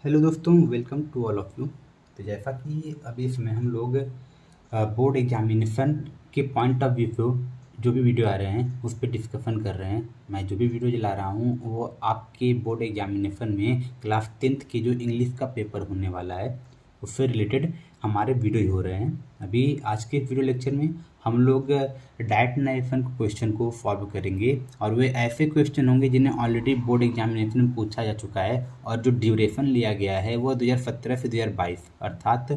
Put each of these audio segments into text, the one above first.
Hello दोस्तों, welcome to all of you. तो जैसा कि अभी इसमें हम लोग बोर्ड एग्जामिनेशन के पॉइंट ऑफ व्यू पे जो भी वीडियो आ रहे हैं उस पर डिस्कशन कर रहे हैं। मैं जो भी वीडियो चला रहा हूँ वो आपके बोर्ड एग्जामिनेशन में क्लास 10th के जो इंग्लिश का पेपर होने वाला है उससे रिलेटेड हमारे वीडियो हो रहे हैं। अभी आज के वीडियो लेक्चर में हम लोग डायरेक्ट नरेशन क्वेश्चन को सॉल्व करेंगे और वे ऐसे क्वेश्चन होंगे जिन्हें ऑलरेडी बोर्ड एग्जामिनेशन में पूछा जा चुका है और जो ड्यूरेशन लिया गया है वो 2017 से 2022 अर्थात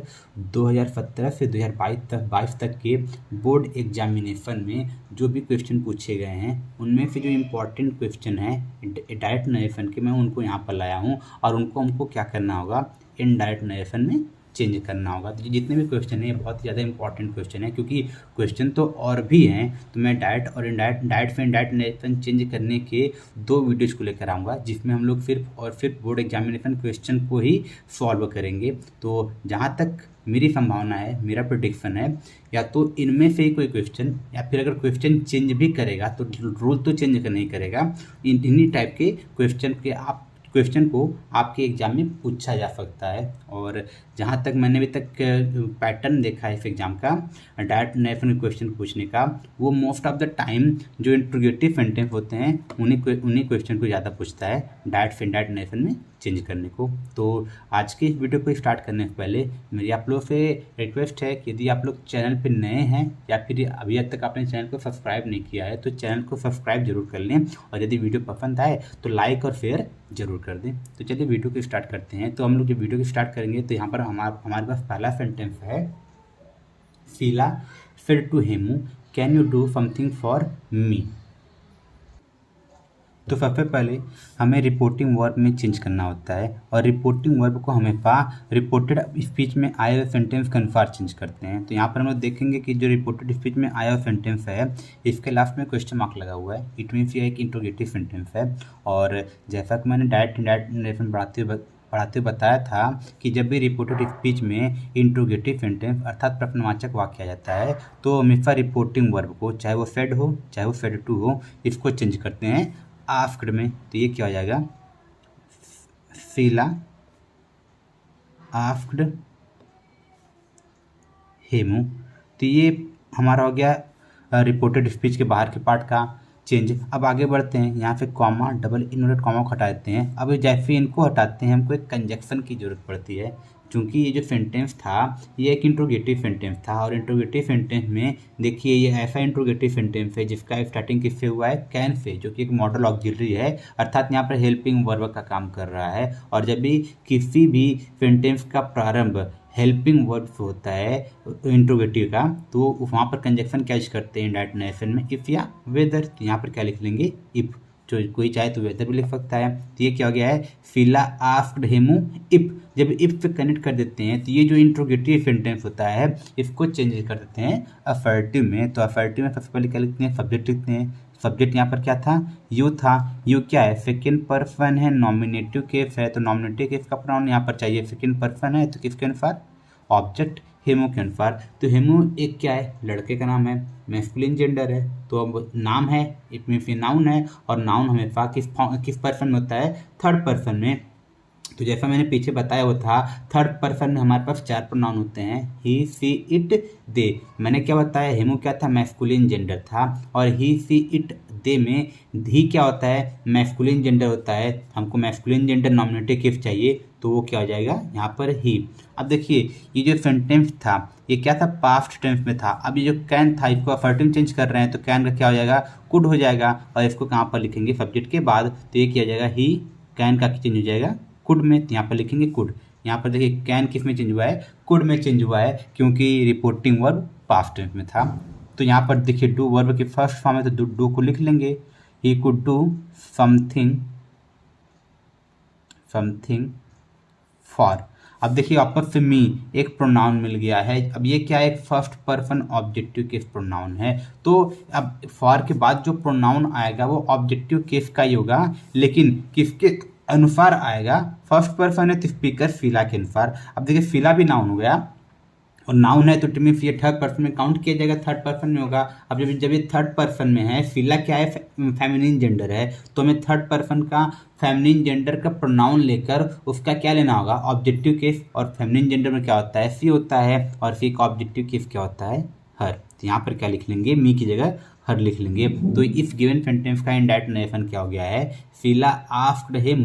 2017 से 2022 तक के बोर्ड एग्जामिनेशन में जो भी क्वेश्चन पूछे गए हैं उनमें से जो इम्पोर्टेंट क्वेश्चन है डायरेक्ट नरेशन के, मैं उनको यहाँ पर लाया हूँ और उनको हमको क्या करना होगा, इनडायरेक्ट नरेशन में चेंज करना होगा। तो जितने भी क्वेश्चन हैं ये बहुत ही ज़्यादा इंपॉर्टेंट क्वेश्चन है क्योंकि क्वेश्चन तो और भी हैं, तो मैं डायरेक्ट और डायरेक्ट से इनडायरेक्ट नरेशन चेंज करने के 2 वीडियोज़ को लेकर आऊँगा जिसमें हम लोग सिर्फ बोर्ड एग्जामिनेशन क्वेश्चन को ही सॉल्व करेंगे। तो जहाँ तक मेरी संभावना है, मेरा प्रेडिक्शन है, या तो इनमें से ही कोई क्वेश्चन या फिर अगर क्वेश्चन चेंज भी करेगा तो रूल तो चेंज नहीं करेगा। इन्हीं टाइप के क्वेश्चन को आपके एग्ज़ाम में पूछा जा सकता है। और जहाँ तक मैंने अभी तक पैटर्न देखा है इस एग्ज़ाम का डायरेक्ट नरेशन क्वेश्चन पूछने का, वो मोस्ट ऑफ द टाइम जो इंट्रोगेटिव सेंटेंस होते हैं उन्हीं क्वेश्चन को ज़्यादा पूछता है डायरेक्ट से इनडायरेक्ट नरेशन में चेंज करने को। तो आज के इस वीडियो को स्टार्ट करने से पहले मेरी आप लोगों से रिक्वेस्ट है कि यदि आप लोग चैनल पर नए हैं या फिर अभी तक आपने चैनल को सब्सक्राइब नहीं किया है तो चैनल को सब्सक्राइब जरूर कर लें और यदि वीडियो पसंद आए तो लाइक और शेयर जरूर कर दें। तो चलिए वीडियो को स्टार्ट करते हैं। तो हम लोग जब वीडियो को स्टार्ट करेंगे तो यहाँ पर हमारे पास पहला सेंटेंस है, Sheela said to Hemu can you do something for me. तो सबसे पहले हमें रिपोर्टिंग वर्ब में चेंज करना होता है और रिपोर्टिंग वर्ब को हमेशा रिपोर्टेड स्पीच में आए हुए सेंटेंस के अनुसार चेंज करते हैं। तो यहाँ पर हम लोग देखेंगे कि जो रिपोर्टेड स्पीच में आया हुआ सेंटेंस है इसके लास्ट में क्वेश्चन मार्क लगा हुआ है, इट मीन्स ये एक इंट्रोगेटिव सेंटेंस है। और जैसा कि मैंने डायरेक्ट इनडायरेक्ट नरेशन पढ़ाते बताया था कि जब भी रिपोर्टेड स्पीच में इंट्रोगेटिव सेंटेंस अर्थात प्रश्नवाचक वाक्य आ जाता है तो हमेशा रिपोर्टिंग वर्ब को, चाहे वो सेड हो चाहे वो सेड टू हो, इसको चेंज करते हैं आस्क्ड में। तो ये क्या हो जाएगा, शीला आस्क्ड हेमू। तो ये हमारा हो गया रिपोर्टेड स्पीच के बाहर के पार्ट का चेंज। अब आगे बढ़ते हैं, यहाँ पे कॉमा डबल इन्वर्टेड कॉमा को हटा देते हैं। अब जैसे इनको हटाते हैं हमको एक कंजक्शन की जरूरत पड़ती है क्योंकि ये जो सेंटेंस था ये एक इंट्रोगेटिव सेंटेंस था और इंट्रोगेटिव सेंटेंस में देखिए ये ऐसा इंट्रोगेटिव सेंटेंस है जिसका स्टार्टिंग किससे हुआ है, कैन से, जो कि एक मॉडल ऑक्सिलरी है अर्थात यहाँ पर हेल्पिंग वर्ब का काम कर रहा है। और जब भी किसी भी सेंटेंस का प्रारंभ हेल्पिंग वर्ब से होता है इंट्रोगेटिव का तो वहाँ पर कंजक्शन क्या यूज करते हैं इनडायरेक्ट नरेशन में, इफ़ या वेदर। तो यहाँ पर क्या लिख लेंगे, इफ़। जो कोई चाहे तो वेदर भी लिख सकता है। तो ये क्या हो गया है, शीला आस्क्ड हेमू इफ़। जब इफ़ से कनेक्ट कर देते हैं तो ये जो इंट्रोगेटिव सेंटेंस होता है इसको चेंज कर देते हैं अफर्टिव में। तो अफर्टिव में सबसे पहले क्या लिखते हैं, सब्जेक्ट लिखते हैं। सब्जेक्ट यहाँ पर क्या था, यू था। यू क्या है, सेकेंड पर्सन है, नॉमिनेटिव केस है, तो नॉमिनेटिव केस का प्रोनाउन यहाँ पर चाहिए। सेकेंड पर्सन है तो किसके अनुसार, ऑब्जेक्ट हेमू के अनुसार। तो हेमू एक क्या है, लड़के का नाम है, मैस्कुलिन जेंडर है। तो अब नाम है, इट मीन्स ये नाउन है और नाउन हमेशा किस पर्सन में होता है, थर्ड पर्सन में। तो जैसा मैंने पीछे बताया वो था थर्ड पर्सन में हमारे पास 4 प्रोनाउन होते हैं, ही सी इट दे। मैंने क्या बताया, हेमू क्या था, मैस्कुलिन जेंडर था और ही सी इट दे में ही क्या होता है, मैस्कुलिन जेंडर होता है। हमको मैस्कुलिन जेंडर नॉमिनेटिव केस चाहिए तो वो क्या हो जाएगा यहाँ पर ही। अब देखिए ये जो सेंटेंस था ये क्या था, पास्ट टेंस में था। अब ये जो कैन था इसको अफर्टिव चेंज कर रहे हैं तो कैन का क्या हो जाएगा, कुड हो जाएगा। और इसको कहाँ पर लिखेंगे, सब्जेक्ट के बाद। तो ये क्या हो जाएगा, ही कैन का चेंज हो जाएगा कुड में। तो यहाँ पर लिखेंगे कुड। यहाँ पर देखिए कैन किस में चेंज हुआ है, कुड में चेंज हुआ है क्योंकि रिपोर्टिंग वर्ब पास्ट टेंस में था। तो यहाँ पर देखिए डू वर्ब की फर्स्ट फॉर्म है तो डू को लिख लेंगे, ही कुड डू समथिंग फॉर। अब देखिए आपस से मी एक प्रोनाउन मिल गया है। अब ये क्या है, एक first person objective case pronoun है। तो अब फॉर के बाद जो प्रोनाउन आएगा वो ऑब्जेक्टिव केस का ही होगा, लेकिन किसके अनुसार आएगा, फर्स्ट पर्सन है तो स्पीकर शीला के अनुसार। अब देखिए शीला भी नाउन हो गया, और नाउन है तो इट मीन्स ये थर्ड पर्सन में काउंट किया जाएगा, थर्ड पर्सन में होगा। अब जब ये थर्ड पर्सन में है, फिला क्या है, फेमिनिन जेंडर है, तो हमें थर्ड पर्सन का फेमिनिन जेंडर का प्रोनाउन लेकर उसका क्या लेना होगा, ऑब्जेक्टिव केस। और फेमिनिन जेंडर में क्या होता है, सी होता है, और सी का ऑब्जेक्टिव केस क्या होता है, हर। तो यहाँ पर क्या लिख लेंगे, मी की जगह हर लिख लेंगे। तो इस गिवन सेंटेंस का इनडायरेक्ट नरेशन क्या हो गया है, Phila asked him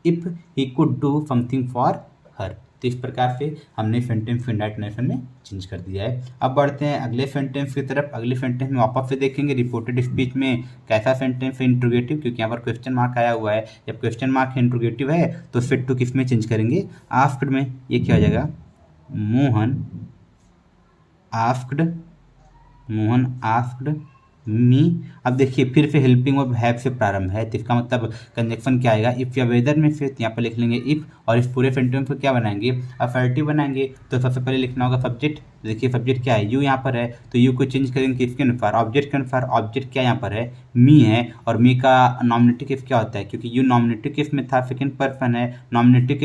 if he could do something for her. तो इस प्रकार से हमने सेंटेंस को इनडायरेक्ट नरेशन में चेंज कर दिया है। अब बढ़ते हैं अगले सेंटेंस की तरफ। अगले सेंटेंस में वापस से देखेंगे रिपोर्टेड स्पीच में कैसा सेंटेंस है, इंट्रोगेटिव, क्योंकि यहाँ पर क्वेश्चन मार्क आया हुआ है। जब क्वेश्चन मार्क इंट्रोगेटिव है तो फिर टू किस में चेंज करेंगे, आस्क्ड में। ये क्या हो जाएगा, Mohan asked, Mohan asked me. अब देखिए फिर से हेल्पिंग वर्ब हैव से प्रारंभ है, तो इसका मतलब कंजक्शन क्या आएगा, इफ या वेदर में से। यहाँ पर लिख लेंगे इफ, और इस पूरे सेंटेंस को क्या बनाएंगे, अफर्टिव बनाएंगे। तो सबसे पहले लिखना होगा सब्जेक्ट। देखिए सब्जेक्ट क्या है, यू यहाँ पर है, तो यू को चेंज करेंगे किसके अनुसार, ऑब्जेक्ट के अनुसार। ऑब्जेक्ट क्या यहाँ पर है, मी है, और मी का नॉमिनेटिव केस क्या होता है, क्योंकि यू नॉमिनेटिव केस में था, सेकंड पर्सन है, नॉमिनेटिव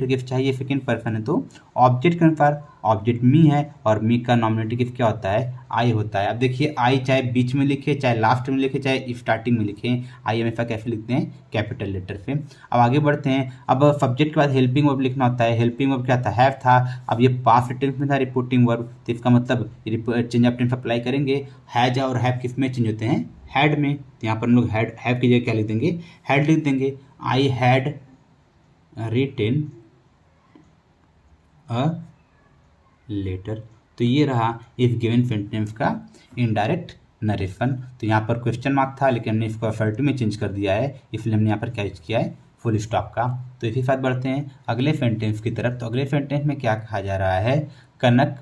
केस चाहिए, सेकंड पर्सन है, तो ऑब्जेक्ट के अनुसार ऑब्जेक्ट मी है, और मी का नॉमिनेटिव केस क्या होता है, आई होता है। अब देखिए आई चाहे बीच में लिखे, चाहे लास्ट में लिखे, चाहे स्टार्टिंग में लिखे, आई हमेशा कैसे लिखते हैं, कैपिटल लेटर से। अब आगे बढ़ते हैं। अब सब्जेक्ट के बाद हेल्पिंग वर्ब लिखना होता है। हेल्पिंग वर्ब क्या था, हैव था। अब ये पास्ट टेंस में था रिपोर्टिंग वर्ब, तो इसका मतलब चेंज ऑफ टेंस अप्लाई करेंगे। हैज और हैव किस में चेंज होते हैं, हैड में। तो यहाँ पर हम लोग हैव की जगह क्या लिख देंगे, हैड लिख देंगे। I had written a letter. तो ये रहा इफ गिवन सेंटेंस का इनडायरेक्ट नरेशन। तो यहाँ पर क्वेश्चन मार्क था, लेकिन हमने इसको अफर्टिव में चेंज कर दिया है, इसलिए हमने यहाँ पर क्या यूज किया है, फुल स्टॉप का। तो इसी साथ बढ़ते हैं अगले सेंटेंस की तरफ। तो अगले सेंटेंस में क्या कहा जा रहा है, Kanak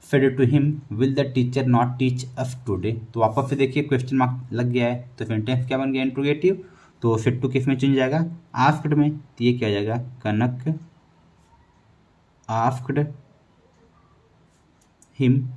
fed to him will the teacher not teach us today. तो वापस से देखिए क्वेश्चन मार्क लग गया है, तो सेंटेंस क्या बन गया, इंट्रोगेटिव। तो फेड टू किस में चेंज जाएगा, आस्क्ड में। तो ये क्या हो जाएगा, कनक आस्क्ड हिम।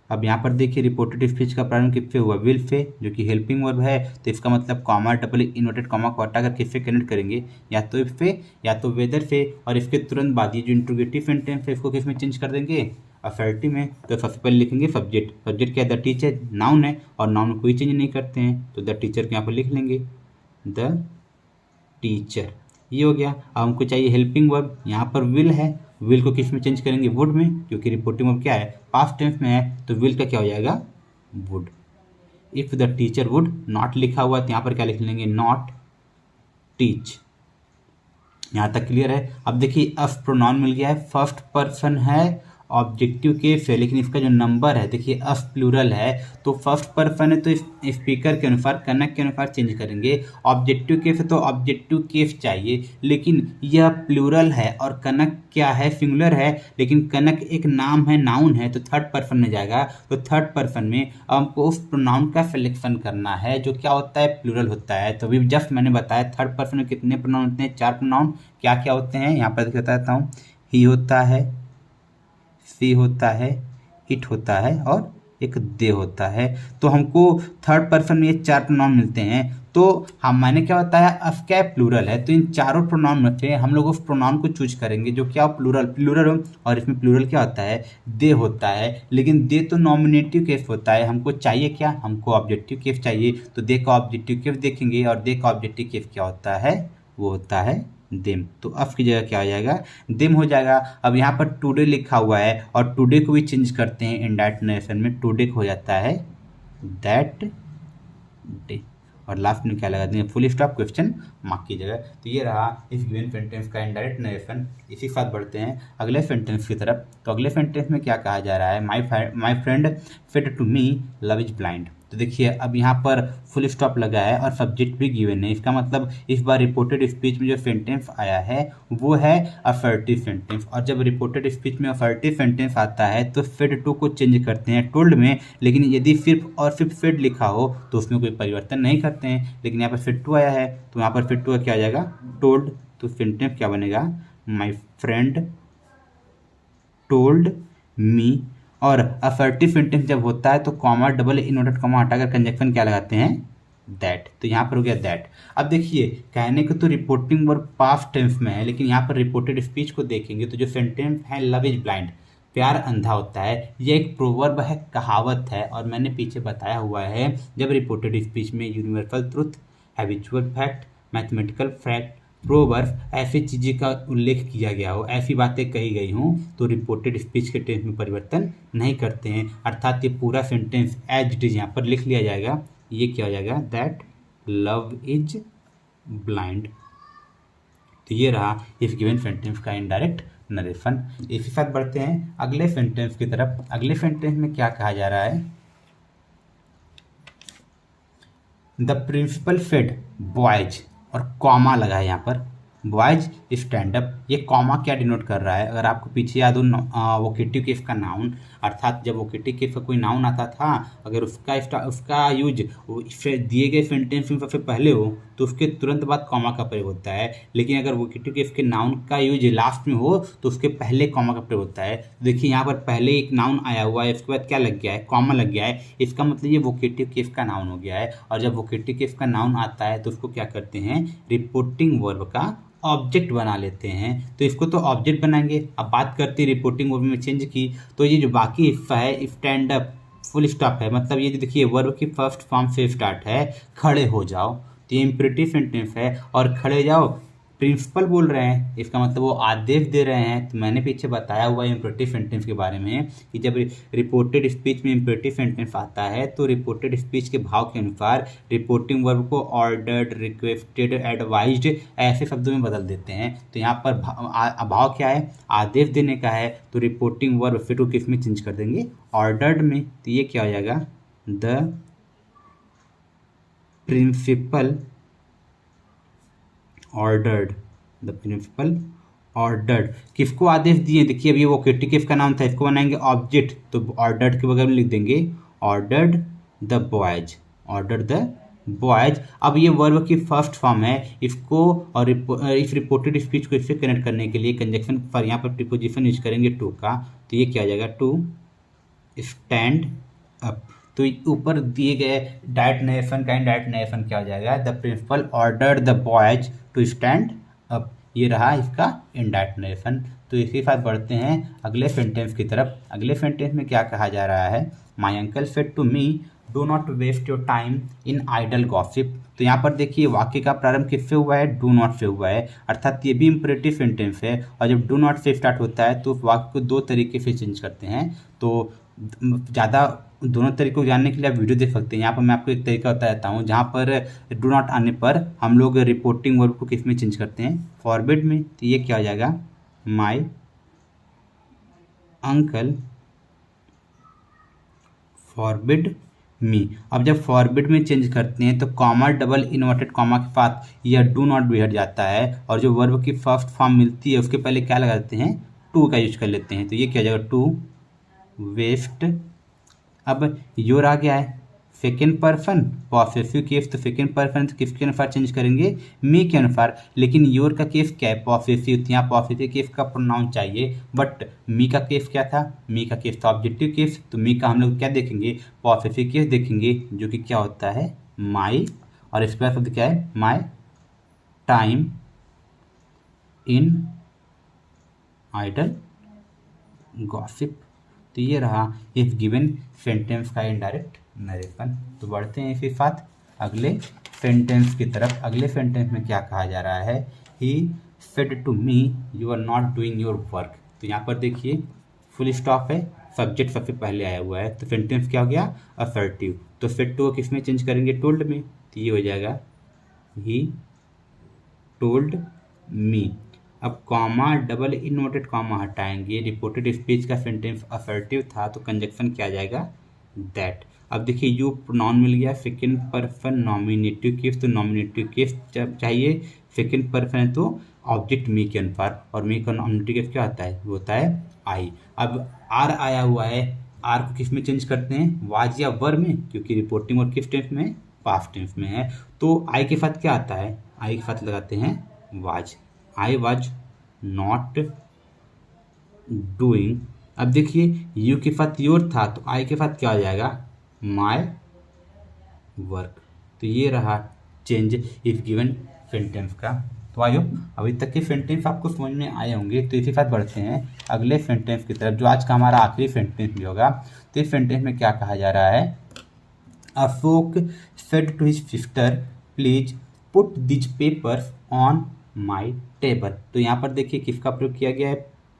अब यहाँ पर देखिए रिपोर्टेड स्पीच का प्रारंभ किससे हुआ, विल से, जो कि हेल्पिंग वर्ब है। तो इसका मतलब कॉमा डबल इन्वर्टेड कॉमा को हटाकर किससे कनेक्ट करेंगे, या तो इफ से या तो वेदर से। और इसके तुरंत बाद ये जो इंट्रोगेटिव सेंटेंस है इसको किस में चेंज कर देंगे, अफर्टिव में। तो सबसे पहले लिखेंगे सब्जेक्ट। सब्जेक्ट क्या है, द टीचर, नाउन है, और नाउन में कोई चेंज नहीं करते हैं, तो द टीचर के यहाँ पर लिख लेंगे द टीचर। ये हो गया। अब हमको चाहिए हेल्पिंग वर्ब, यहाँ पर विल है, विल को किस में चेंज करेंगे, वुड में, क्योंकि रिपोर्टिंग वर्ब क्या है, पास्ट टेंस में है, तो विल का क्या हो जाएगा, would. If the teacher would not लिखा हुआ है, तो यहाँ पर क्या लिख लेंगे, नॉट टीच। यहाँ तक क्लियर है। अब देखिए अस प्रोनाउन मिल गया है, फर्स्ट पर्सन है, ऑब्जेक्टिव केस है, लेकिन इसका जो नंबर है देखिए अस प्लूरल है, तो फर्स्ट पर्सन है, तो स्पीकर के अनुसार, कनक के अनुसार चेंज करेंगे। ऑब्जेक्टिव केस है तो ऑब्जेक्टिव केस चाहिए, लेकिन यह प्लूरल है, और कनक क्या है, सिंगुलर है, लेकिन कनक एक नाम है, नाउन है, तो थर्ड पर्सन में जाएगा। तो थर्ड पर्सन में हमको उस प्रोनाउन का सिलेक्शन करना है जो क्या होता है, प्लूरल होता है। तो अभी जस्ट मैंने बताया थर्ड पर्सन में कितने प्रोनाउन होते हैं, 4 प्रोनाउन। क्या क्या होते हैं, यहाँ पर बताता हूँ, ही होता है, सी होता है, इट होता है, और एक दे होता है। तो हमको थर्ड पर्सन में ये 4 प्रोनाउन मिलते हैं। तो हम मैंने क्या बताया, अस क्या प्लूरल है, तो इन चारों प्रोनाउन में से हम लोग उस प्रोनाउन को चूज करेंगे जो क्या प्लूरल हो, और इसमें प्लूरल क्या होता है, दे होता है। लेकिन दे तो नॉमिनेटिव केस होता है, हमको चाहिए क्या, हमको ऑब्जेक्टिव केस चाहिए। तो दे का ऑब्जेक्टिव केस देखेंगे, और दे का ऑब्जेक्टिव केस क्या होता है, वो होता है देम। तो अफ की जगह क्या हो जाएगा, देम हो जाएगा। अब यहाँ पर टुडे लिखा हुआ है, और टुडे को भी चेंज करते हैं इनडायरेक्ट नरेशन में, टुडे हो जाता है दैट डे। और लास्ट में क्या लगा देंगे, फुल स्टॉप क्वेश्चन मार्क की जगह। तो ये रहा इस गिवन सेंटेंस का इनडायरेक्ट नरेशन। इसी के साथ बढ़ते हैं अगले सेंटेंस की तरफ। तो अगले सेंटेंस में क्या कहा जा रहा है, my friend said to me love is blind. तो देखिए अब यहाँ पर फुल स्टॉप लगा है, और सब्जेक्ट भी गिवन है। इसका मतलब इस बार रिपोर्टेड स्पीच में जो सेंटेंस आया है वो है अफर्टिव सेंटेंस। और जब रिपोर्टेड स्पीच में अफर्टिव सेंटेंस आता है तो फेड टू को चेंज करते हैं टोल्ड में, लेकिन यदि सिर्फ और सिर्फ फेड लिखा हो तो उसमें कोई परिवर्तन नहीं करते हैं। लेकिन यहाँ पर फेड टू आया है, तो यहाँ पर फेड टू का क्या आ जाएगा, टोल्ड। तो सेंटेंस क्या बनेगा, माई फ्रेंड टोल्ड मी। और असर्टिव सेंटेंस जब होता है तो कॉमा डबल इन्वर्टेड कॉमा हटाकर कंजक्शन क्या लगाते हैं, दैट। तो यहाँ पर हो गया दैट। अब देखिए कहने को तो रिपोर्टिंग वर्ब पास्ट टेंस में है, लेकिन यहाँ पर रिपोर्टेड स्पीच को देखेंगे तो जो सेंटेंस है लव इज ब्लाइंड, प्यार अंधा होता है, ये एक प्रोवर्ब है, कहावत है, और मैंने पीछे बताया हुआ है जब रिपोर्टेड स्पीच में universal truth, habitual fact, mathematical fact, proverb ऐसी चीज़ें का उल्लेख किया गया हो, ऐसी बातें कही गई हों, तो रिपोर्टेड स्पीच के टेंस में परिवर्तन नहीं करते हैं, अर्थात ये पूरा सेंटेंस एज इट इज यहाँ पर लिख लिया जाएगा। ये क्या हो जाएगा, दैट लव इज ब्लाइंड। तो ये रहा इफ गिवन सेंटेंस का इनडायरेक्ट नरेशन। इसी साथ बढ़ते हैं अगले सेंटेंस की तरफ। अगले सेंटेंस में क्या कहा जा रहा है, द प्रिंसिपल सेड बॉयज, और कॉमा लगा है यहाँ पर, बॉयज स्टैंड अप। ये कॉमा क्या डिनोट कर रहा है, अगर आपको पीछे याद हो वोकेटिव केस का नाउन, अर्थात जब वोकेटिव केस का कोई नाउन आता था, अगर उसका यूज दिए गए सेंटेंस में सबसे पहले हो तो उसके तुरंत बाद कॉमा का प्रयोग होता है, लेकिन अगर वोकेटिव केस के नाउन का यूज लास्ट में हो तो उसके पहले कॉमा का प्रयोग होता है। देखिए यहाँ पर पहले एक नाउन आया हुआ है, इसके बाद क्या लग गया है, कॉमा लग गया है, इसका मतलब ये वोकेटिव केस का नाउन हो गया है। और जब वोकेटिव केस का नाउन आता है तो उसको क्या करते हैं, रिपोर्टिंग वर्ब का ऑब्जेक्ट बना लेते हैं। तो इसको तो ऑब्जेक्ट बनाएंगे। अब बात करते हैं रिपोर्टिंग वर्ब में चेंज की, तो ये जो बाकी हिस्सा है स्टैंड अप फुल स्टॉप है, मतलब ये जो देखिए वर्ब की फर्स्ट फॉर्म से स्टार्ट है, खड़े हो जाओ, तो ये इम्परेटिव सेंटेंस है, और खड़े जाओ प्रिंसिपल बोल रहे हैं, इसका मतलब वो आदेश दे रहे हैं। तो मैंने पीछे बताया हुआ इम्परेटिव सेंटेंस के बारे में कि जब रिपोर्टेड स्पीच में इम्परेटिव सेंटेंस आता है तो रिपोर्टेड स्पीच के भाव के अनुसार रिपोर्टिंग वर्ब को ऑर्डर्ड, रिक्वेस्टेड, एडवाइज्ड ऐसे शब्दों में बदल देते हैं। तो यहाँ पर भाव क्या है, आदेश देने का है, तो रिपोर्टिंग वर्ब फिर को किस में चेंज कर देंगे, ऑर्डर्ड में। तो ये क्या हो जाएगा, the principal ordered, the principal ordered. किसको आदेश दिए, देखिए अब ये वोकेटिव केस का नाम था, इसको बनाएंगे ऑब्जेक्ट, तो ऑर्डर्ड के बगल में लिख देंगे ordered the boys, order the boys. अब ये वर्ब की फर्स्ट फॉर्म है, इसको और इस रिपोर्टेड स्पीच को इससे कनेक्ट करने के लिए कंजक्शन पर यहाँ पर प्रीपोजिशन यूज करेंगे टू का, तो ये क्या आ जाएगा, टू स्टैंड अप। तो ऊपर दिए गए डायरेक्ट नरेशन का इनडायरेक्ट नरेशन क्या हो जाएगा, the principal order the boys to stand up. ये रहा इसका इनडायरेक्ट नरेशन। तो इसी के साथ बढ़ते हैं अगले सेंटेंस की तरफ। अगले सेंटेंस में क्या कहा जा रहा है, my uncle said to me do not waste your time in idle gossip. तो यहाँ पर देखिए वाक्य का प्रारंभ किससे हुआ है, डू नॉट से हुआ है, अर्थात ये भी इम्परेटिव सेंटेंस है, और जब डू नॉट से स्टार्ट होता है तो वाक्य को दो तरीके से चेंज करते हैं। तो ज़्यादा दोनों तरीकों को जानने के लिए आप वीडियो देख सकते हैं। यहाँ पर मैं आपको एक तरीका बता देता हूँ, जहाँ पर डू नॉट आने पर हम लोग रिपोर्टिंग वर्ब को किस में चेंज करते हैं, फॉरबिड में। तो ये क्या हो जाएगा, माई अंकल फॉरबिड मी। अब जब फॉरबिड में चेंज करते हैं तो कॉमा डबल इन्वर्टेड कॉमा के साथ यह डू नॉट भी हट जाता है, और जो वर्ब की फर्स्ट फॉर्म मिलती है उसके पहले क्या लगा देते हैं, टू का यूज कर लेते हैं। तो ये क्या हो जाएगा, टू वेस्ट। अब योर आ गया है सेकेंड पर्सन पॉसेसिव केस, तो सेकेंड पर्सन किसके अनुसार चेंज करेंगे, मी के अनुसार, लेकिन योर का केस क्या है, पॉसेसिव, तो यहाँ पॉसेसिव केस का प्रोनाउन चाहिए, बट मी का केस क्या था, मी का केस था ऑब्जेक्टिव केस, तो मी का हम लोग क्या देखेंगे, पॉसेसिव केस देखेंगे, जो कि क्या होता है, माई, और इसका शब्द क्या है, my time in idle gossip. तो ये रहा इफ गिवन सेंटेंस का इनडायरेक्ट नरेशन। तो बढ़ते हैं इसी साथ अगले सेंटेंस की तरफ। अगले सेंटेंस में क्या कहा जा रहा है, he said to me you are not doing your work. तो यहाँ पर देखिए फुल स्टॉप है, सब्जेक्ट सबसे पहले आया हुआ है, तो सेंटेंस क्या हो गया, असर्टिव। तो सेड टू किस में चेंज करेंगे, टोल्ड में। तो ये हो जाएगा ही टोल्ड मी। अब कॉमा डबल इनवर्टेड कॉमा हटाएंगे, रिपोर्टेड स्पीच का सेंटेंस असर्टिव था तो कंजक्शन क्या आ जाएगा, दैट। अब देखिए यू प्रोनाउन मिल गया, सेकेंड पर्सन नॉमिनेटिव केस, तो नॉमिनेटिव केस चाहिए, सेकेंड पर्सन तो ऑब्जेक्ट मी के अनुसार, और मी का नॉमिनेटिव केस क्या आता है, वो होता है आई। अब आर आया हुआ है, आर को किस में चेंज करते हैं, वाज या वर में, क्योंकि रिपोर्टिंग और किस टेंस में, पास्ट टेंस में है। तो आई के साथ क्या आता है, आई के साथ लगाते हैं was, I was not doing. अब देखिए यू के साथ योर था, तो आई के साथ क्या हो जाएगा, माई वर्क। तो ये रहा चेंज इफ गिवन सेंटेंस का। तो आई होप अभी तक के सेंटेंस आपको समझ में आए होंगे। तो इसी के साथ बढ़ते हैं अगले सेंटेंस की तरफ, जो आज का हमारा आखिरी सेंटेंस भी होगा। तो इस सेंटेंस में क्या कहा जा रहा है, Ashok said to his sister please put these papers on my table. तो यहाँ पर देखिए किसका प्रयोग किया गया है,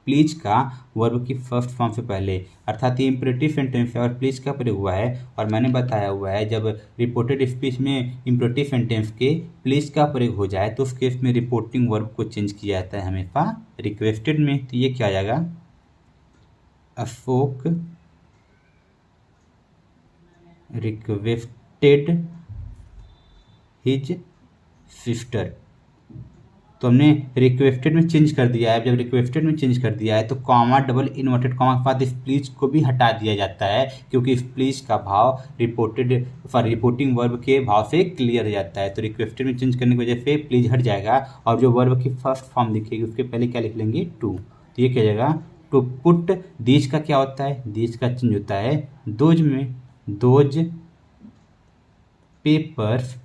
प्लीज का वर्ब की फर्स्ट फॉर्म से पहले, अर्थात ये इम्परेटिव सेंटेंस है और प्लीज का प्रयोग हुआ है। और मैंने बताया हुआ है जब रिपोर्टेड स्पीच में इम्परेटिव सेंटेंस के प्लीज का प्रयोग हो जाए तो उस केस में रिपोर्टिंग वर्ब को चेंज किया जाता है हमेशा रिक्वेस्टेड में। तो ये क्या आ जाएगा, अशोक रिक्वेस्टेड हिज सिस्टर। तो हमने रिक्वेस्टेड में चेंज कर दिया है। जब रिक्वेस्टेड में चेंज कर दिया है तो कॉमा डबल इन्वर्टेड कॉमा के बाद इस प्लीज को भी हटा दिया जाता है, क्योंकि इस प्लीज का भाव रिपोर्टिंग वर्ब के भाव से क्लियर हो जाता है। तो रिक्वेस्टेड में चेंज करने की वजह से प्लीज हट जाएगा और जो वर्ब की फर्स्ट फॉर्म दिखेगी उसके पहले क्या लिख लेंगे, टू। तो ये क्या जाएगा, टू पुट। दीज का क्या होता है, दीज का चेंज होता है दोज में, दोज पेपर्स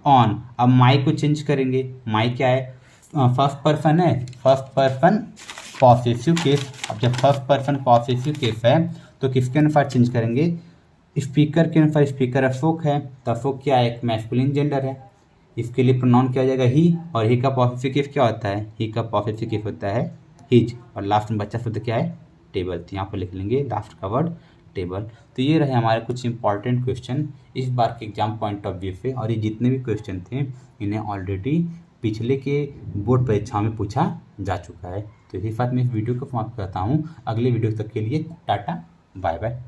ऑन। अब माई को चेंज करेंगे, माई क्या है, फर्स्ट पर्सन है, फर्स्ट पर्सन पॉसेसिव केस। अब जब फर्स्ट पर्सन पॉसेसिव केस है तो किसके अनुसार चेंज करेंगे, स्पीकर के अनुसार। स्पीकर अशोक है तो अशोक क्या है, एक मैस्कुलिन जेंडर है, इसके लिए प्रोनाउन क्या हो जाएगा, ही। और ही का पॉसेसिव केस क्या होता है, ही का पॉसेसिव केस होता है हिज। और लास्ट में बच्चा शब्द क्या है, टेबल। तो यहाँ पर लिख लेंगे लास्ट का वर्ड टेबल। तो ये रहे हमारे कुछ इंपॉर्टेंट क्वेश्चन इस बार के एग्जाम पॉइंट ऑफ व्यू से। और ये जितने भी क्वेश्चन थे इन्हें ऑलरेडी पिछले के बोर्ड परीक्षाओं में पूछा जा चुका है। तो इसी साथ मैं इस वीडियो को समाप्त करता हूँ। अगले वीडियो तक के लिए टाटा बाय बाय।